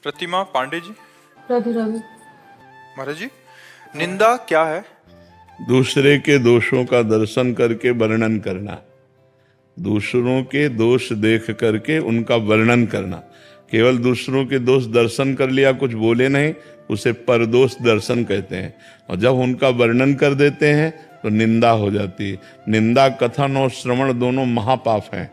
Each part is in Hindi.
प्रतिमा पांडे जी। राधे राधे। महाराज जी, निंदा क्या है? दूसरे के दोषों का दर्शन करके वर्णन करना, दूसरों के दोष देख करके उनका वर्णन करना। केवल दूसरों के दोष दर्शन कर लिया, कुछ बोले नहीं, उसे परदोष दर्शन कहते हैं। और जब उनका वर्णन कर देते हैं तो निंदा हो जाती है। निंदा, कथन और श्रवण दोनों महापाप हैं।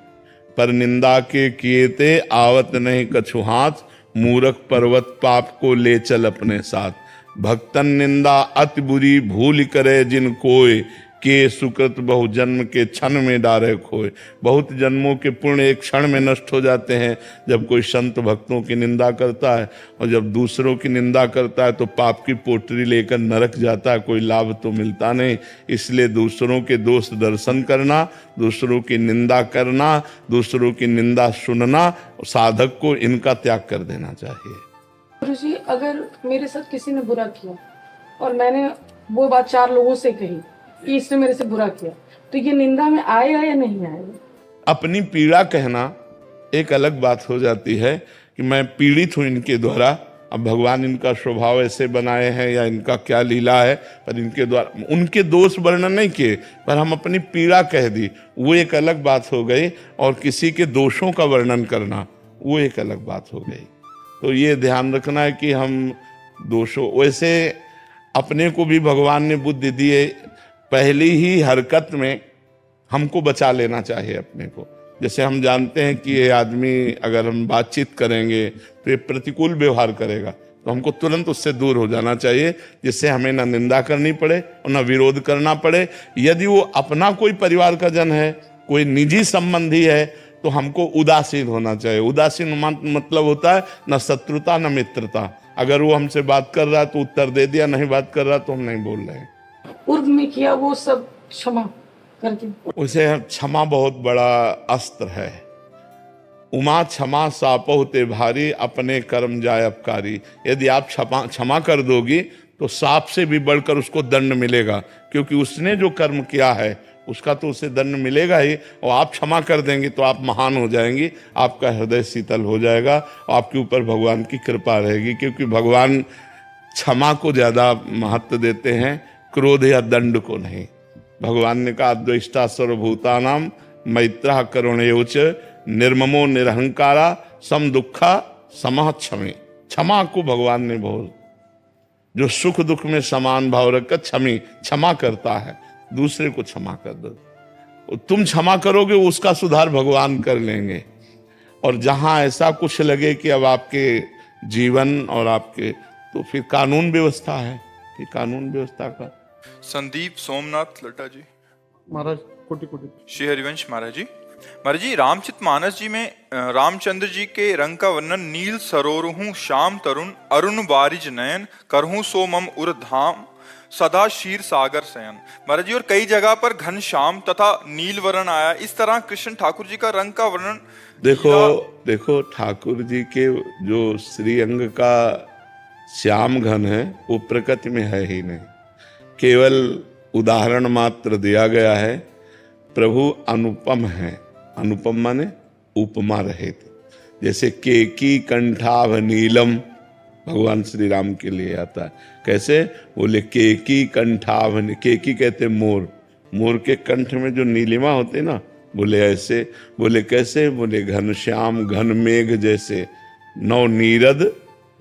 पर निंदा के किएते आवत नहीं कछु हाथ, मूरख पर्वत पाप को ले चल अपने साथ। भक्तन निंदा अति बुरी, भूल करे जिन कोय, के सुकृत बहु जन्म के क्षण में डारे खोए। बहुत जन्मों के पुण्य एक क्षण में नष्ट हो जाते हैं जब कोई संत भक्तों की निंदा करता है। और जब दूसरों की निंदा करता है तो पाप की पोटरी लेकर नरक जाता है, कोई लाभ तो मिलता नहीं। इसलिए दूसरों के दोष दर्शन करना, दूसरों की निंदा करना, दूसरों की निंदा सुनना, साधक को इनका त्याग कर देना चाहिए। गुरु जी, अगर मेरे साथ किसी ने बुरा किया और मैंने वो बात 4 लोगों से कही कि इसने मेरे से बुरा किया, तो ये निंदा में आएगा या नहीं आएगा? अपनी पीड़ा कहना एक अलग बात हो जाती है कि मैं पीड़ित हूं इनके द्वारा। अब भगवान इनका स्वभाव ऐसे बनाए हैं या इनका क्या लीला है, पर इनके द्वारा उनके दोष वर्णन नहीं किए, पर हम अपनी पीड़ा कह दी, वो एक अलग बात हो गई। और किसी के दोषों का वर्णन करना, वो एक अलग बात हो गई। तो ये ध्यान रखना है कि हम दोषों, वैसे अपने को भी भगवान ने बुद्धि दी है, पहली ही हरकत में हमको बचा लेना चाहिए अपने को। जैसे हम जानते हैं कि ये आदमी, अगर हम बातचीत करेंगे तो ये प्रतिकूल व्यवहार करेगा, तो हमको तुरंत उससे दूर हो जाना चाहिए, जिससे हमें ना निंदा करनी पड़े और ना विरोध करना पड़े। यदि वो अपना कोई परिवार का जन है, कोई निजी संबंधी है, तो हमको उदासीन होना चाहिए। उदासीन मतलब होता है न शत्रुता न मित्रता। अगर वो हमसे बात कर रहा है तो उत्तर दे दिया, नहीं बात कर रहा तो हम नहीं बोल रहे हैं। पूर्व में किया वो सब क्षमा करके, उसे क्षमा बहुत बड़ा अस्त्र है। उमा क्षमा सापहुते भारी, अपने कर्म जाय अपकारी। यदि आप क्षमा कर दोगी तो साप से भी बढ़कर उसको दंड मिलेगा, क्योंकि उसने जो कर्म किया है उसका तो उसे दंड मिलेगा ही। और आप क्षमा कर देंगे तो आप महान हो जाएंगी, आपका हृदय शीतल हो जाएगा, आपके ऊपर भगवान की कृपा रहेगी। क्योंकि भगवान क्षमा को ज्यादा महत्व देते हैं, क्रोध या दंड को नहीं। भगवान ने कहा द्वेष्टा सर्वभूतानां मैत्रः करुणयोच, निर्ममो निरहंकारा, सम दुखा समः क्षमे। क्षमा को भगवान ने बहुत, जो सुख दुख में समान भाव रखकर क्षमा करता है, दूसरे को क्षमा कर दो। तुम क्षमा करोगे, उसका सुधार भगवान कर लेंगे। और जहां ऐसा कुछ लगे कि अब आपके जीवन और आपके, तो फिर कानून व्यवस्था है कि कानून व्यवस्था का। संदीप सोमनाथ लड्डा जी। महाराज कोटि कोटि। श्री हरिवंश महाराज जी। महाराज जी, रामचरितमानस जी में रामचंद्र जी के रंग का वर्णन, नील सरोरुहूं श्याम तरुण, अरुण बारिज नयन, करहूं सो मम उर धाम, सदा क्षीर सागर शयन। महाराज जी, और कई जगह पर घन श्याम तथा नील वर्ण आया। इस तरह कृष्ण ठाकुर जी का रंग का वर्णन देखो ठाकुर जी के जो श्री अंग का श्याम घन है वो प्रकृति में है ही नहीं, केवल उदाहरण मात्र दिया गया है। प्रभु अनुपम है, अनुपम माने उपमा रहित। जैसे केकी कंठाभ नीलम भगवान श्री राम के लिए आता है। कैसे बोले? केकी कंठाभ, केकी कहते मोर, मोर के कंठ में जो नीलिमा होते ना, बोले ऐसे। बोले कैसे? बोले घनश्याम घन मेघ जैसे, नौ नीरद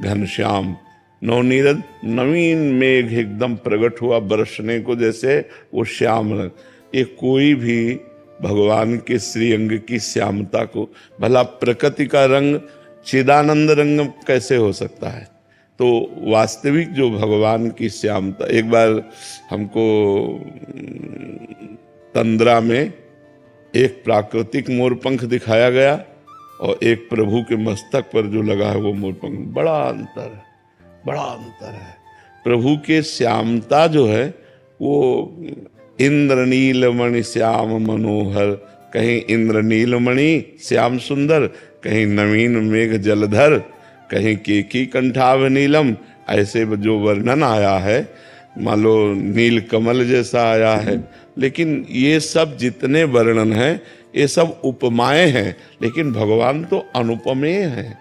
घनश्याम। नवनीरद नवीन मेघ एकदम प्रकट हुआ बरसने को, जैसे वो श्याम रंग। ये कोई भी भगवान के श्री अंग की श्यामता को, भला प्रकृति का रंग चिदानंद रंग कैसे हो सकता है? तो वास्तविक जो भगवान की श्यामता, एक बार हमको तंद्रा में एक प्राकृतिक मोरपंख दिखाया गया और एक प्रभु के मस्तक पर जो लगा है वो मोरपंख, बड़ा अंतर है, बड़ा अंतर है। प्रभु के श्यामता जो है वो इंद्र नीलमणि श्याम मनोहर, कहीं इंद्र नीलमणि श्याम सुंदर, कहीं नवीन मेघ जलधर, कहीं केकी कंठाभ नीलम। ऐसे जो वर्णन आया है, मान लो नील कमल जैसा आया है। लेकिन ये सब जितने वर्णन हैं ये सब उपमाएं हैं, लेकिन भगवान तो अनुपमेय हैं।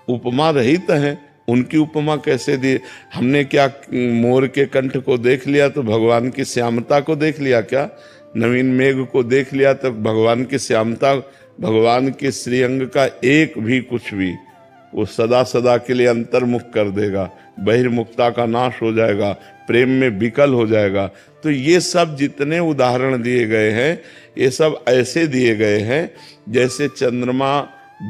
उपमा रहित हैं, उनकी उपमा कैसे दी? हमने क्या मोर के कंठ को देख लिया तो भगवान की श्यामता को देख लिया क्या? नवीन मेघ को देख लिया तो भगवान की श्यामता, भगवान के श्रीअंग का एक भी कुछ भी वो सदा सदा के लिए अंतर्मुख कर देगा, बहिर्मुखता का नाश हो जाएगा, प्रेम में विकल हो जाएगा। तो ये सब जितने उदाहरण दिए गए हैं, ये सब ऐसे दिए गए हैं जैसे चंद्रमा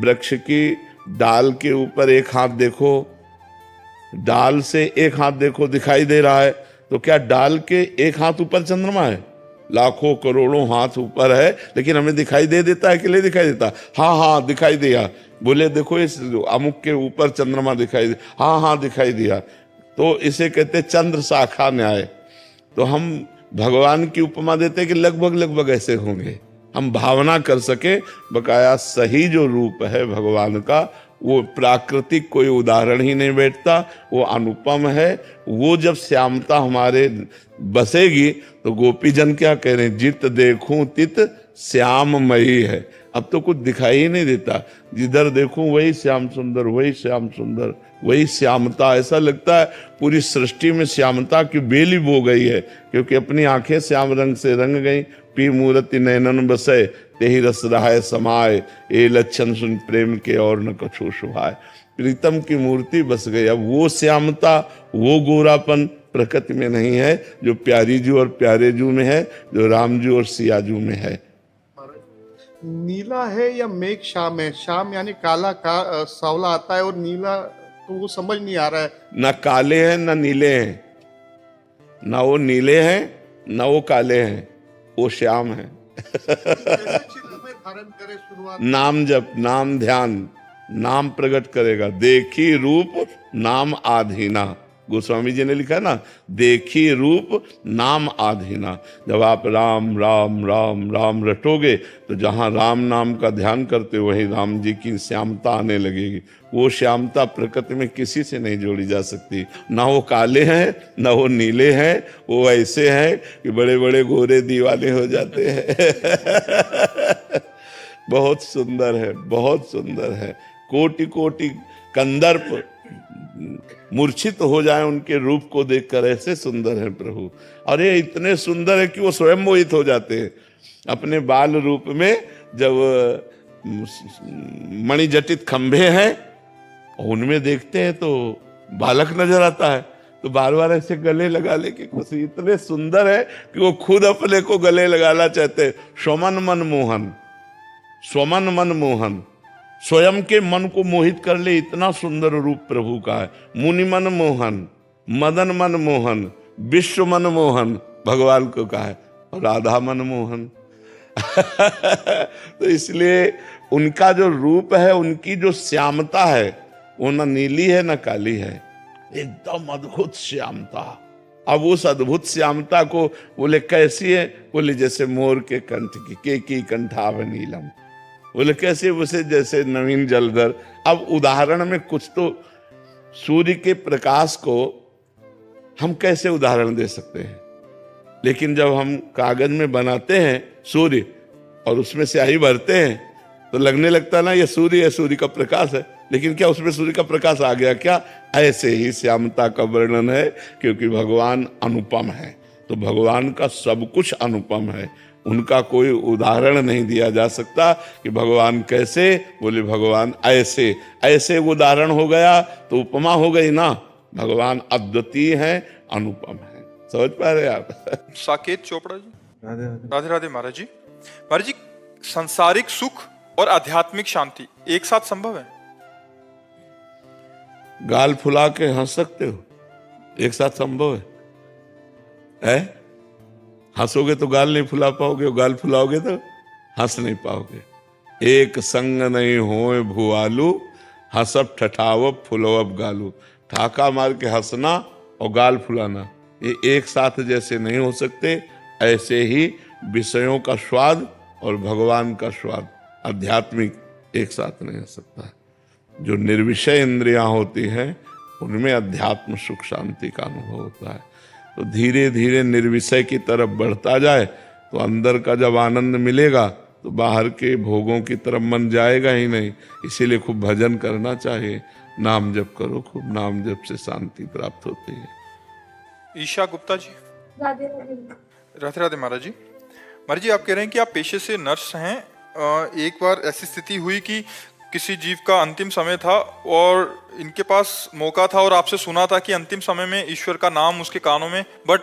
वृक्ष की डाल के ऊपर एक हाथ देखो, डाल से एक हाथ देखो दिखाई दे रहा है, तो क्या डाल के एक हाथ ऊपर चंद्रमा है? लाखों करोड़ों हाथ ऊपर है, लेकिन हमें दिखाई दे देता है कि नहीं दिखाई देता? हाँ हाँ दिखाई दिया। बोले देखो इस अमुक के ऊपर चंद्रमा दिखाई दे, हाँ हाँ दिखाई दिया। तो इसे कहते चंद्र शाखा न्याय। तो हम भगवान की उपमा देते कि लगभग लगभग ऐसे होंगे, हम भावना कर सके। बकाया सही जो रूप है भगवान का, वो प्राकृतिक कोई उदाहरण ही नहीं बैठता, वो अनुपम है। वो जब श्यामता हमारे बसेगी तो गोपीजन क्या कह रहे हैं, जित देखूं तित श्याममयी है। अब तो कुछ दिखाई ही नहीं देता, जिधर देखूं वही श्याम सुंदर, वही श्याम सुंदर, वही श्यामता। ऐसा लगता है पूरी सृष्टि में श्यामता की बेली बो गई है, क्योंकि अपनी आंखें श्याम रंग से रंग गई। पी मूर्ति नैनन बसे तेहि रस रहाय समाय, ए लक्षण सुन प्रेम के और न कछु शुभाय। प्रीतम की मूर्ति बस गई। अब वो श्यामता, वो गोरापन प्रकृति में नहीं है जो प्यारी जू और प्यारे जू में है, जो राम जू और सिया जू में है। नीला है या मेघ श्याम है? श्याम यानी काला का सावला आता है, और नीला तो वो समझ नहीं आ रहा है। ना काले हैं ना नीले हैं, ना वो नीले हैं ना वो काले हैं, वो श्याम है। धारण करे शुरुआत, नाम जप, नाम ध्यान, नाम प्रकट करेगा। देखी रूप नाम आधीना, गोस्वामी जी ने लिखा ना, देखी रूप नाम आधीना। जब आप राम राम राम राम रटोगे तो जहां राम नाम का ध्यान करते वहीं राम जी की श्यामता आने लगेगी। वो श्यामता प्रकृति में किसी से नहीं जोड़ी जा सकती। ना वो काले हैं ना वो नीले हैं, वो ऐसे हैं कि बड़े बड़े गोरे दीवाने हो जाते हैं। बहुत सुंदर है, बहुत सुंदर है। कोटि कोटि कंदर्प मूर्छित हो जाए उनके रूप को देखकर, ऐसे सुंदर है प्रभु। और ये इतने सुंदर है कि वो स्वयं मोहित हो जाते हैं अपने बाल रूप में। जब मणिजटित खंभे हैं उनमें देखते हैं तो बालक नजर आता है, तो बार बार ऐसे गले लगा ले के खुशी। इतने सुंदर है कि वो खुद अपने को गले लगाना चाहते हैं। स्वमन मन मोहन, स्वमन मन मोहन, स्वयं के मन को मोहित कर ले, इतना सुंदर रूप प्रभु का है। मुनि मन मोहन, मदन मन मोहन, विश्व मन मोहन भगवान को कहा है, और राधा मन मोहन। तो इसलिए उनका जो रूप है, उनकी जो श्यामता है, वो न नीली है न काली है, एकदम अद्भुत श्यामता। अब उस अद्भुत श्यामता को बोले कैसी है? बोले जैसे मोर के कंठ की कंठाभ नीलम। बोले कैसे? उसे जैसे नवीन जलधर। अब उदाहरण में कुछ तो, सूर्य के प्रकाश को हम कैसे उदाहरण दे सकते हैं? लेकिन जब हम कागज में बनाते हैं सूर्य और उसमें स्याही भरते हैं तो लगने लगता है ना ये सूर्य है, सूर्य का प्रकाश है। लेकिन क्या उसमें सूर्य का प्रकाश आ गया क्या? ऐसे ही श्यामता का वर्णन है, क्योंकि भगवान अनुपम है। तो भगवान का सब कुछ अनुपम है, उनका कोई उदाहरण नहीं दिया जा सकता कि भगवान कैसे। बोले भगवान ऐसे, ऐसे उदाहरण हो गया तो उपमा हो गई ना। भगवान अद्वितीय है, अनुपम है। समझ पा रहे आप? साकेत चोपड़ा जी, राधे राधे महाराज जी। महाराज जी, सांसारिक सुख और आध्यात्मिक शांति एक साथ संभव है? गाल फुला के हंस सकते हो, एक साथ संभव है? हंसोगे तो गाल नहीं फुला पाओगे, और गाल फुलाओगे तो हंस नहीं पाओगे। एक संग नहीं होए भुआलू, हंसब ठठावब फुलवब गालू। ठाका मार के हंसना और गाल फुलाना, ये एक साथ जैसे नहीं हो सकते, ऐसे ही विषयों का स्वाद और भगवान का स्वाद आध्यात्मिक एक साथ नहीं हो सकता है। जो निर्विषय इंद्रियां होती हैं उनमें अध्यात्म सुख शांति का अनुभव होता है। तो धीरे धीरे निर्विषय की तरफ बढ़ता जाए तो अंदर का जब आनंद मिलेगा तो बाहर के भोगों की तरफ मन जाएगा ही नहीं। इसीलिए खूब भजन करना चाहिए, नाम जप करो खूब, नाम जप से शांति प्राप्त होती है। ईशा गुप्ता जी। राधे राधे। राधे राधे महाराज जी। महाराज जी, आप कह रहे हैं कि आप पेशे से नर्स हैं। एक बार ऐसी स्थिति हुई कि किसी जीव का अंतिम समय था और इनके पास मौका था और आपसे सुना था कि अंतिम समय में ईश्वर का नाम उसके कानों में, बट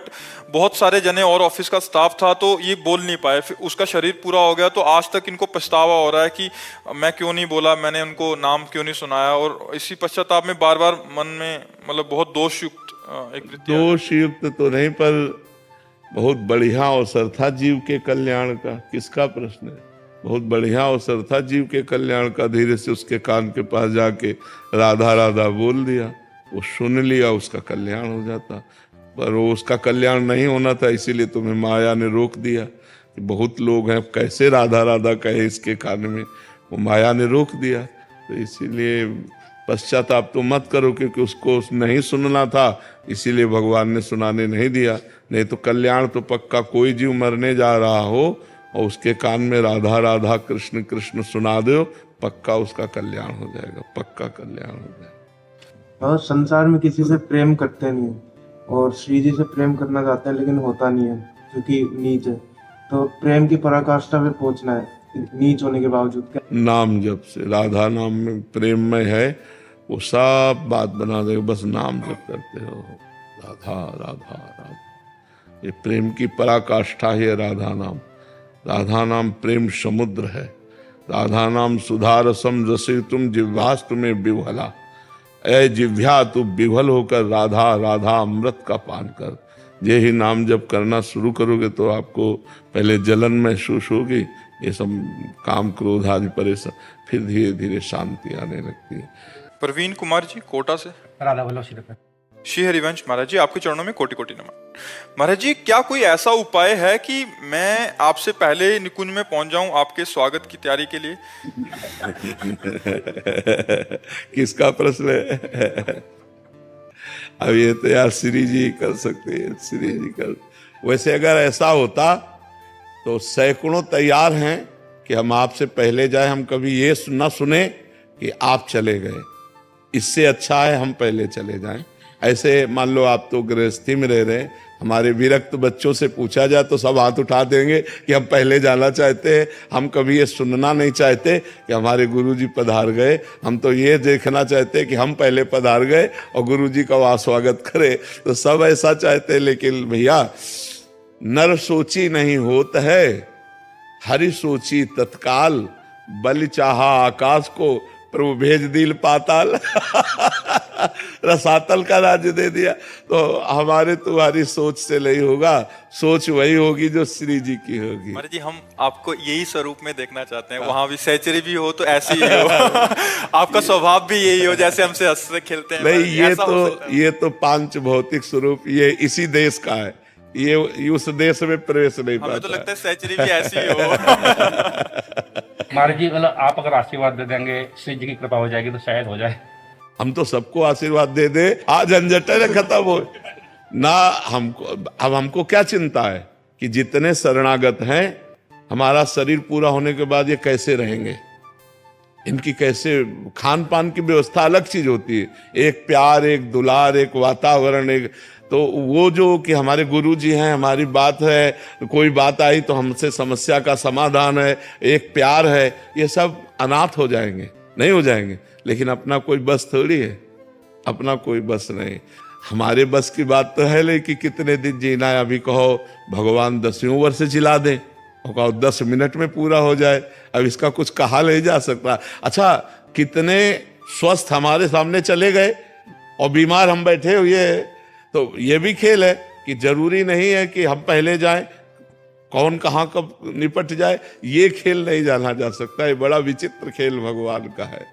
बहुत सारे जने और ऑफिस का स्टाफ था तो ये बोल नहीं पाए। फिर उसका शरीर पूरा हो गया तो आज तक इनको पछतावा हो रहा है कि मैं क्यों नहीं बोला, मैंने उनको नाम क्यों नहीं सुनाया। और इसी पश्चाताप में बार बार मन में मतलब बहुत दोषयुक्त एक वृत्ति आ रही है। दोषयुक्त तो नहीं, पर बहुत बढ़िया अवसर था जीव के कल्याण का। किसका प्रश्न है? बहुत बढ़िया अवसर था जीव के कल्याण का। धीरे से उसके कान के पास जाके राधा राधा बोल दिया, वो सुन लिया, उसका कल्याण हो जाता। पर वो उसका कल्याण नहीं होना था, इसीलिए तुम्हें माया ने रोक दिया। कि बहुत लोग हैं, कैसे राधा राधा कहे इसके कान में, वो माया ने रोक दिया। तो इसीलिए पश्चाताप तो मत करो, क्योंकि उसको नहीं सुनना था, इसीलिए भगवान ने सुनाने नहीं दिया। नहीं तो कल्याण तो पक्का, कोई जीव मरने जा रहा हो और उसके कान में राधा राधा कृष्ण कृष्ण सुना दो, पक्का उसका कल्याण हो जाएगा, पक्का कल्याण हो जाएगा। और संसार में किसी से प्रेम करते नहीं है, और श्री जी से प्रेम करना चाहते हैं लेकिन होता नहीं है क्योंकि नीच है। तो प्रेम की पराकाष्ठा पे पहुंचना है नीच होने के बावजूद। नाम जप से, राधा नाम में प्रेम में है, वो सब बात बना देगा। बस नाम जप करते हो, राधा राधा राधा, ये प्रेम की पराकाष्ठा है राधा नाम। राधा नाम प्रेम समुद्र है। राधा नाम सुधारसम जसे तुम जिह्वास्तु में विह्वला। ऐ जिह्वा तू विह्वल होकर राधा राधा अमृत का पान कर। ये ही नाम जब करना शुरू करोगे तो आपको पहले जलन महसूस होगी, ये सब काम क्रोध आदि परेशान, फिर धीरे धीरे शांति आने लगती है। प्रवीण कुमार जी कोटा से। राधा वल्लभ श्री कृष्ण। श्री हरिवंश महाराज जी, आपके चरणों में कोटि कोटि नमन। महाराज जी, क्या कोई ऐसा उपाय है कि मैं आपसे पहले निकुंज में पहुंच जाऊं आपके स्वागत की तैयारी के लिए? किसका प्रश्न है? अब ये तो यार श्री जी कर सकते हैं, श्री जी कर। वैसे अगर ऐसा होता तो सैकड़ों तैयार हैं कि हम आपसे पहले जाए, हम कभी ये ना सुने कि आप चले गए। इससे अच्छा है हम पहले चले जाएं। ऐसे मान लो आप तो गृहस्थी में रह रहे हैं, हमारे विरक्त बच्चों से पूछा जाए तो सब हाथ उठा देंगे कि हम पहले जाना चाहते हैं। हम कभी ये सुनना नहीं चाहते कि हमारे गुरुजी पधार गए, हम तो ये देखना चाहते हैं कि हम पहले पधार गए और गुरुजी का वहाँ स्वागत करें। तो सब ऐसा चाहते हैं, लेकिन भैया नर सोची नहीं होत है, हरि सोची तत्काल। बलि चाहा आकाश को, प्रभु भेज दिल पाताल। रसातल का राज्य दे दिया। तो हमारे तुम्हारी सोच से नहीं होगा, सोच वही होगी जो श्री जी की होगी। महाराज जी, हम आपको यही स्वरूप में देखना चाहते हैं, वहां भी सहचरी भी हो तो ऐसे ही हो। आपका स्वभाव भी यही हो जैसे हमसे हंसते खेलते हैं। नहीं, ये तो पांच भौतिक स्वरूप ये इसी देश का है, ये उस देश में प्रवेश नहीं पाता। हमें तो लगता है सहचरी भी ऐसी ही हो। महाराज जी, मतलब आप अगर आशीर्वाद दे देंगे, श्री जी की कृपा हो जाएगी तो शायद हो जाए। हम तो सबको आशीर्वाद दे दे, आज झंझट खत्म हो ना। हमको अब हमको क्या चिंता है कि जितने शरणागत हैं, हमारा शरीर पूरा होने के बाद ये कैसे रहेंगे, इनकी कैसे खान पान की व्यवस्था अलग चीज होती है। एक प्यार, एक दुलार, एक वातावरण, एक तो वो जो कि हमारे गुरु जी हैं, हमारी बात है, कोई बात आई तो हमसे समस्या का समाधान है, एक प्यार है, ये सब अनाथ हो जाएंगे, नहीं हो जाएंगे। लेकिन अपना कोई बस थोड़ी है, अपना कोई बस नहीं। हमारे बस की बात तो है, लेकिन कितने दिन जीना है। अभी कहो भगवान 10वीं वर्ष जिला दें और कहो 10 मिनट में पूरा हो जाए, अब इसका कुछ कहा नहीं जा सकता। अच्छा, कितने स्वस्थ हमारे सामने चले गए और बीमार हम बैठे हुए। तो ये भी खेल है कि जरूरी नहीं है कि हम पहले जाएं, कौन कहाँ कब निपट जाए, ये खेल नहीं जाना जा सकता है। बड़ा विचित्र खेल भगवान का है।